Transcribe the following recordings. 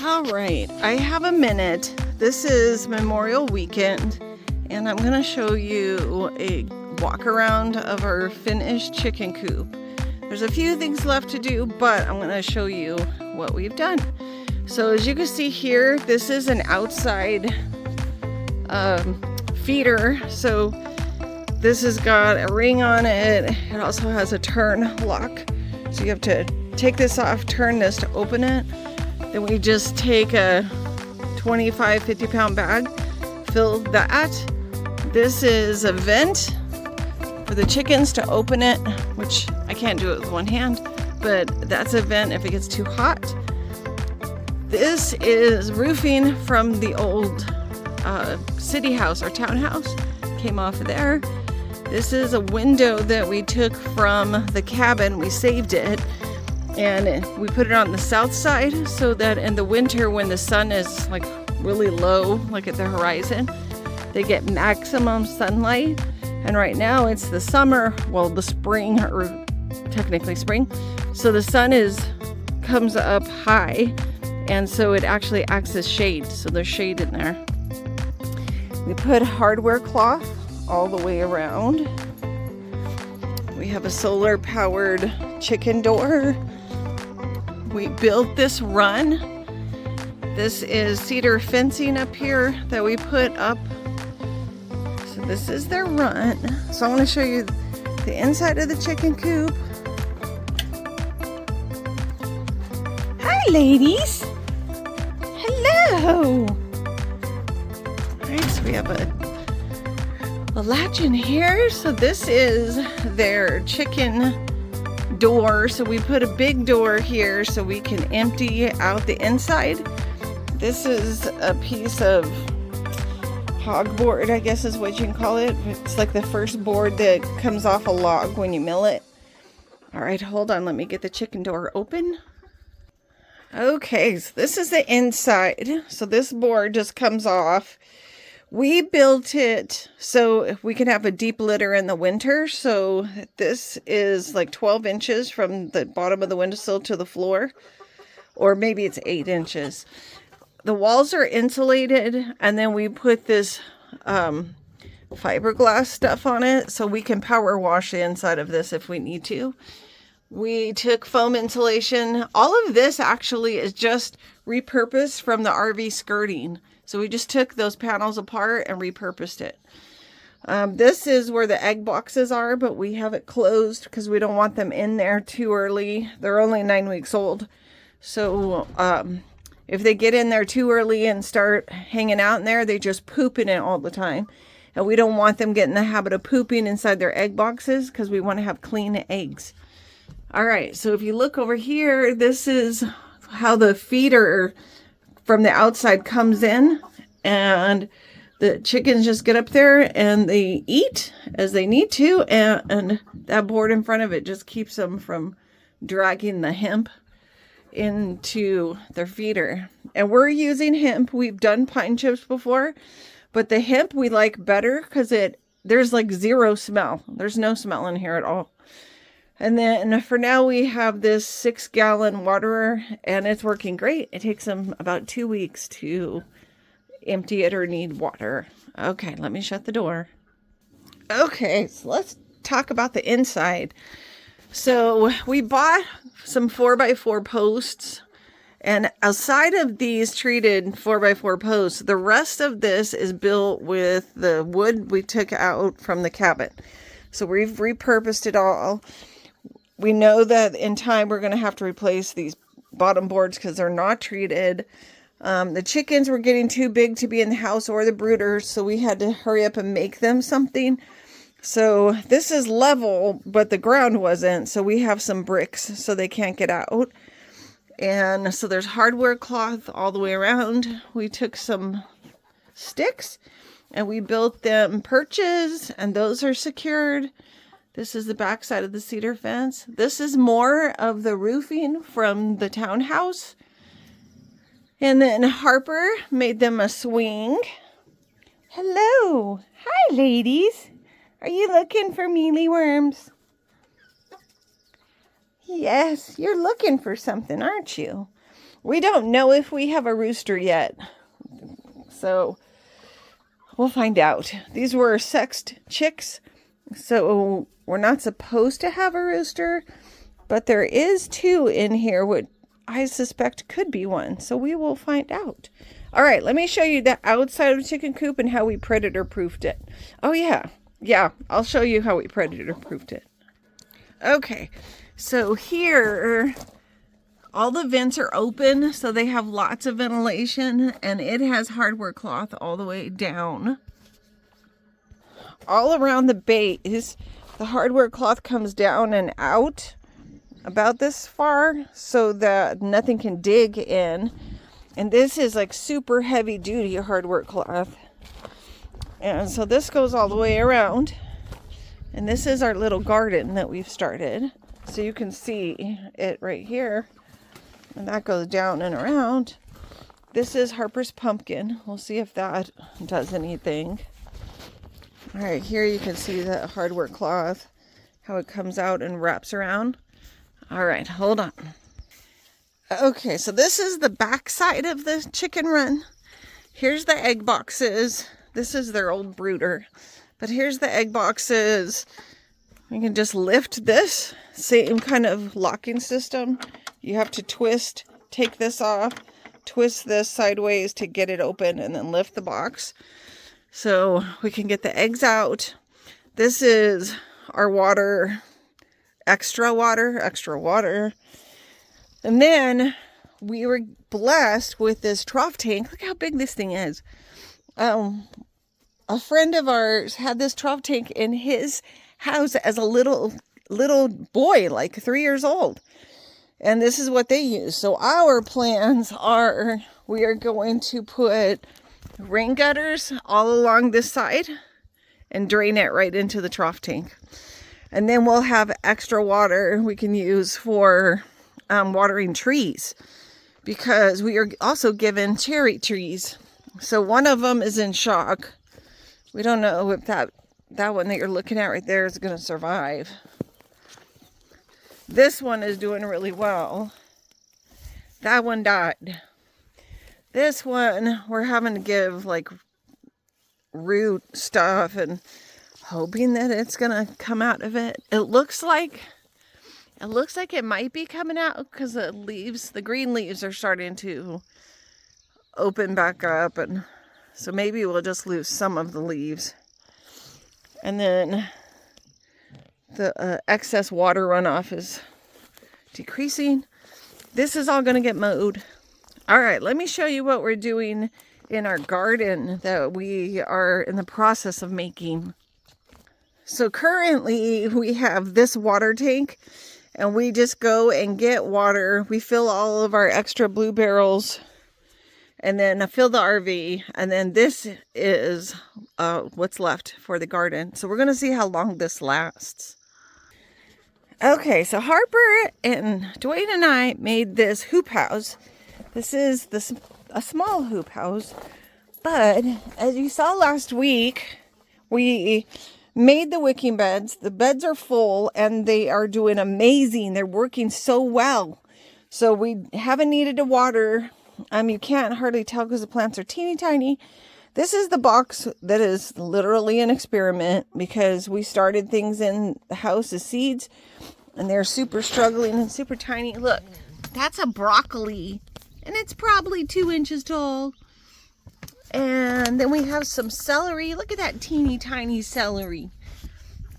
All right, I have a minute. This is Memorial Weekend, and I'm gonna show you a walk around of our finished chicken coop. There's a few things left to do, but I'm gonna show you what we've done. So as you can see here, this is an outside feeder. So this has got a ring on it. It also has a turn lock. So you have to take this off, turn this to open it. Then we just take a 25, 50-pound bag, fill that. This is a vent for the chickens to open it, which I can't do it with one hand, but that's a vent if it gets too hot. This is roofing from the old city house, our townhouse, came off of there. This is a window that we took from the cabin. We saved it. And we put it on the south side so that in the winter when the sun is like really low, like at the horizon, they get maximum sunlight. And right now it's the summer, well, the spring, or technically spring. So the sun comes up high, and so it actually acts as shade. So there's shade in there. We put hardware cloth all the way around. We have a solar powered chicken door. We built this run. This is cedar fencing up here that we put up. So this is their run. So I'm going to show you the inside of the chicken coop. Hi, ladies. Hello. All right, so we have a latch in here. So this is their chicken door. So we put a big door here so we can empty out the inside. This is a piece of hogboard, I guess is what you can call it. It's like the first board that comes off a log when you mill it. All right, hold on, let me get the chicken door open. Okay, so this is the inside. So this board just comes off. We built it so we can have a deep litter in the winter. So this is like 12 inches from the bottom of the windowsill to the floor, or maybe it's 8 inches. The walls are insulated, and then we put this fiberglass stuff on it so we can power wash the inside of this if we need to. We took foam insulation. All of this actually is just repurposed from the RV skirting. So we just took those panels apart and repurposed it. This is where the egg boxes are, but we have it closed because we don't want them in there too early. They're only 9 weeks old. So if they get in there too early and start hanging out in there, they just poop in it all the time. And we don't want them getting the habit of pooping inside their egg boxes because we want to have clean eggs. All right, so if you look over here, this is how the feeder from the outside comes in, and the chickens just get up there and they eat as they need to, and that board in front of it just keeps them from dragging the hemp into their feeder. And we're using hemp. We've done pine chips before, but the hemp we like better because there's like zero smell. There's no smell in here at all. And then for now we have this 6-gallon waterer, and it's working great. It takes them about 2 weeks to empty it or need water. Okay, let me shut the door. Okay, so let's talk about the inside. So we bought some 4x4 posts, and outside of these treated 4x4 posts, the rest of this is built with the wood we took out from the cabin. So we've repurposed it all. We know that in time we're going to have to replace these bottom boards because they're not treated. The chickens were getting too big to be in the house, or the brooders, so we had to hurry up and make them something. So this is level, but the ground wasn't, so we have some bricks so they can't get out. And so there's hardware cloth all the way around. We took some sticks and we built them perches, and those are secured. This is the back side of the cedar fence. This is more of the roofing from the townhouse. And then Harper made them a swing. Hello. Hi, ladies. Are you looking for mealyworms? Yes, you're looking for something, aren't you? We don't know if we have a rooster yet. So we'll find out. These were sexed chicks. So we're not supposed to have a rooster. But there is 2 in here, what I suspect could be one. So we will find out. All right, let me show you the outside of a chicken coop and how we predator-proofed it. Oh, yeah. Yeah, I'll show you how we predator-proofed it. Okay, so here, all the vents are open, so they have lots of ventilation, and it has hardware cloth all the way down. All around the base, the hardware cloth comes down and out about this far so that nothing can dig in. And this is like super heavy duty hardware cloth. And so this goes all the way around. And this is our little garden that we've started. So you can see it right here. And that goes down and around. This is Harper's pumpkin. We'll see if that does anything. All right, here you can see the hardware cloth, how it comes out and wraps around. All right, hold on. Okay, so this is the back side of the chicken run. Here's the egg boxes. This is their old brooder. But here's the egg boxes. You can just lift this. Same kind of locking system. You have to twist, take this off, twist this sideways to get it open, and then lift the box. So we can get the eggs out. This is our water. Extra water. And then we were blessed with this trough tank. Look how big this thing is. A friend of ours had this trough tank in his house as a little boy, like 3 years old. And this is what they use. So our plans are, we are going to put rain gutters all along this side and drain it right into the trough tank. And then we'll have extra water we can use for watering trees, because we are also given cherry trees. So one of them is in shock. We don't know if that one that you're looking at right there is going to survive. This one is doing really well. That one died. This one we're having to give like root stuff and hoping that it's gonna come out of it. It looks like it might be coming out because the green leaves are starting to open back up, and so maybe we'll just lose some of the leaves. And then the excess water runoff is decreasing. This is all gonna get mowed. All right, let me show you what we're doing in our garden that we are in the process of making. So currently we have this water tank, and we just go and get water. We fill all of our extra blue barrels, and then I fill the RV, and then this is what's left for the garden. So we're going to see how long this lasts. Okay, so Harper and Dwayne and I made this hoop house. This is a small hoop house, but as you saw last week, we made the wicking beds. The beds are full and they are doing amazing. They're working so well. So we haven't needed to water. You can't hardly tell because the plants are teeny tiny. This is the box that is literally an experiment, because we started things in the house as seeds and they're super struggling and super tiny. Look, that's a broccoli and it's probably 2 inches tall. And then we have some celery. Look at that teeny tiny celery.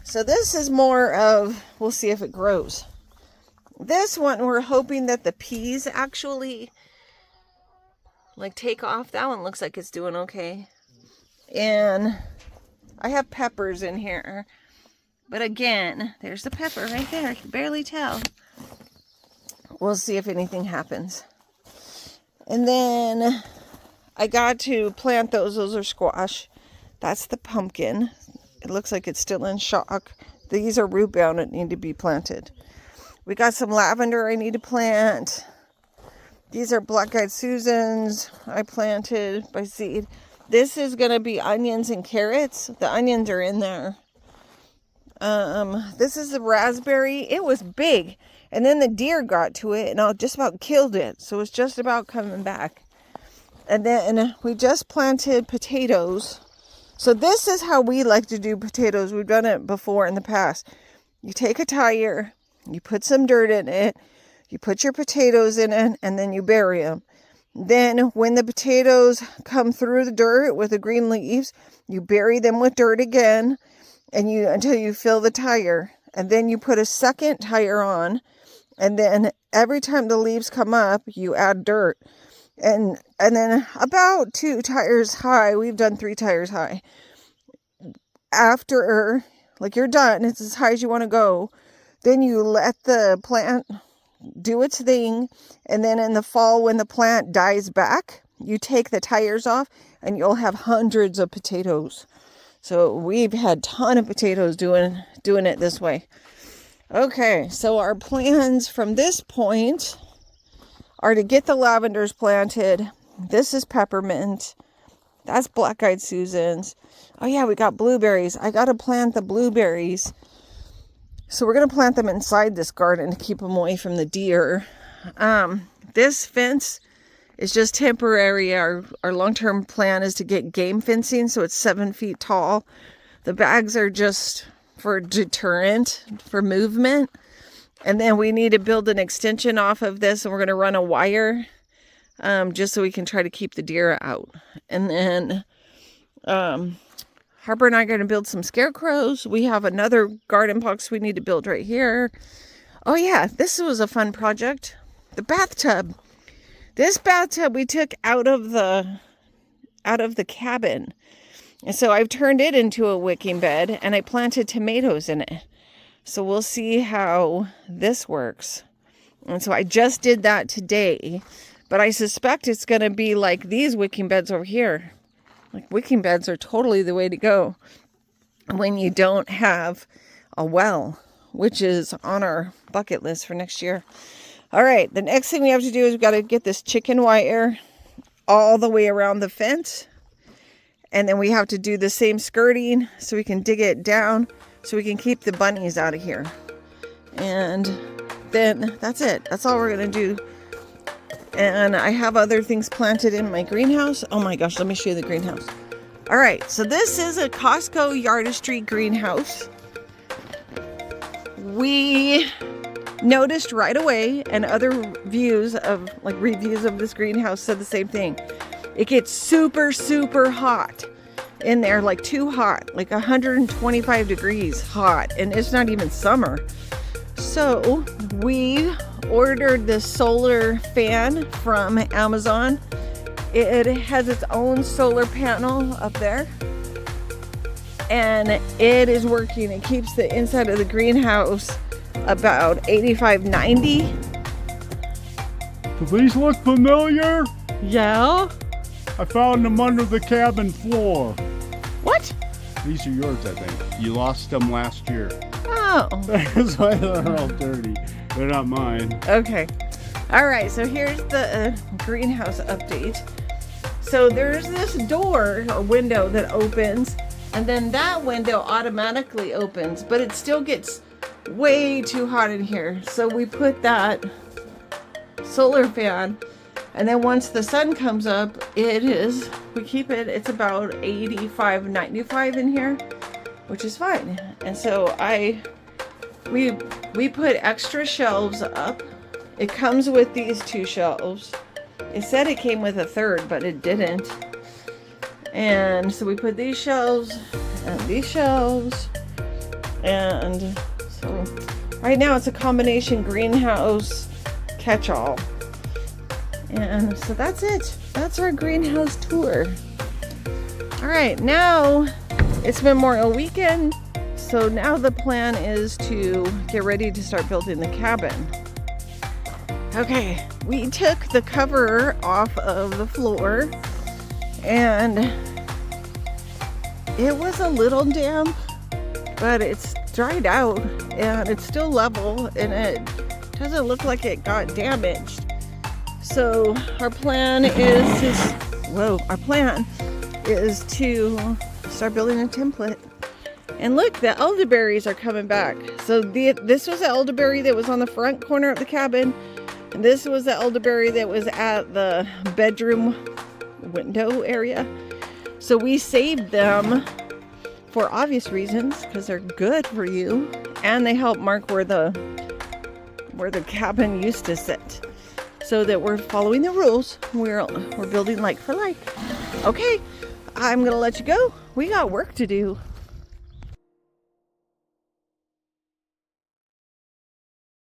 So this is more of, we'll see if it grows. This one, we're hoping that the peas actually like take off. That one looks like it's doing okay. And I have peppers in here. But again, there's the pepper right there. I can barely tell. We'll see if anything happens. And then I got to plant those. Those are squash. That's the pumpkin. It looks like it's still in shock. These are root bound and need to be planted. We got some lavender I need to plant. These are black-eyed Susans I planted by seed. This is going to be onions and carrots. The onions are in there. This is the raspberry. It was big. And then the deer got to it and I just about killed it. So it's just about coming back. And then we just planted potatoes. So this is how we like to do potatoes. We've done it before in the past. You take a tire, you put some dirt in it, you put your potatoes in it, and then you bury them. Then when the potatoes come through the dirt with the green leaves, you bury them with dirt again and until you fill the tire. And then you put a second tire on. And then every time the leaves come up, you add dirt. And then about 2 tires high, we've done 3 tires high. After, like, you're done, it's as high as you want to go. Then you let the plant do its thing. And then in the fall, when the plant dies back, you take the tires off and you'll have hundreds of potatoes. So we've had a ton of potatoes doing it this way. Okay, so our plans from this point are to get the lavenders planted. This is peppermint. That's black-eyed Susans. Oh yeah, we got blueberries. I got to plant the blueberries. So we're going to plant them inside this garden to keep them away from the deer. This fence is just temporary. Our long-term plan is to get game fencing, so it's 7 feet tall. The bags are just for deterrent, for movement. And then we need to build an extension off of this, and we're going to run a wire just so we can try to keep the deer out. And then Harper and I are going to build some scarecrows. We have another garden box we need to build right here. Oh yeah, this was a fun project. The bathtub. This bathtub we took out of the cabin. And so I've turned it into a wicking bed and I planted tomatoes in it. So we'll see how this works. And so I just did that today, but I suspect it's going to be like these wicking beds over here. Like, wicking beds are totally the way to go when you don't have a well, which is on our bucket list for next year. All right, the next thing we have to do is we've got to get this chicken wire all the way around the fence. And then we have to do the same skirting so we can dig it down so we can keep the bunnies out of here. And then that's it. That's all we're going to do. And I have other things planted in my greenhouse. Oh my gosh, let me show you the greenhouse. All right, so this is a Costco Yardistry greenhouse. We noticed right away, and other reviews of this greenhouse said the same thing. It gets super, super hot in there, like too hot, like 125 degrees hot, and it's not even summer. So we ordered this solar fan from Amazon. It has its own solar panel up there, and it is working. It keeps the inside of the greenhouse about 85, 90. Do these look familiar? Yeah. I found them under the cabin floor. What? These are yours, I think. You lost them last year. Oh. That's why they're all dirty. They're not mine. Okay. All right, so here's the greenhouse update. So there's this door or window that opens, and then that window automatically opens, but it still gets way too hot in here. So we put that solar fan, and then once the sun comes up, we keep it, it's about 85, 95 in here, which is fine. And so we put extra shelves up. It comes with these 2 shelves. It said it came with a third, but it didn't. And so we put these shelves and these shelves. And so right now it's a combination greenhouse catch-all. And so that's it. That's our greenhouse tour. All right, now it's Memorial Weekend. So now the plan is to get ready to start building the cabin. Okay, we took the cover off of the floor and it was a little damp, but it's dried out and it's still level and it doesn't look like it got damaged. So our plan is to start building a template. And look, the elderberries are coming back. So this was the elderberry that was on the front corner of the cabin. And this was the elderberry that was at the bedroom window area. So we saved them for obvious reasons, because they're good for you. And they help mark where the cabin used to sit. So that we're following the rules. We're building like for like. Okay, I'm gonna let you go. We got work to do.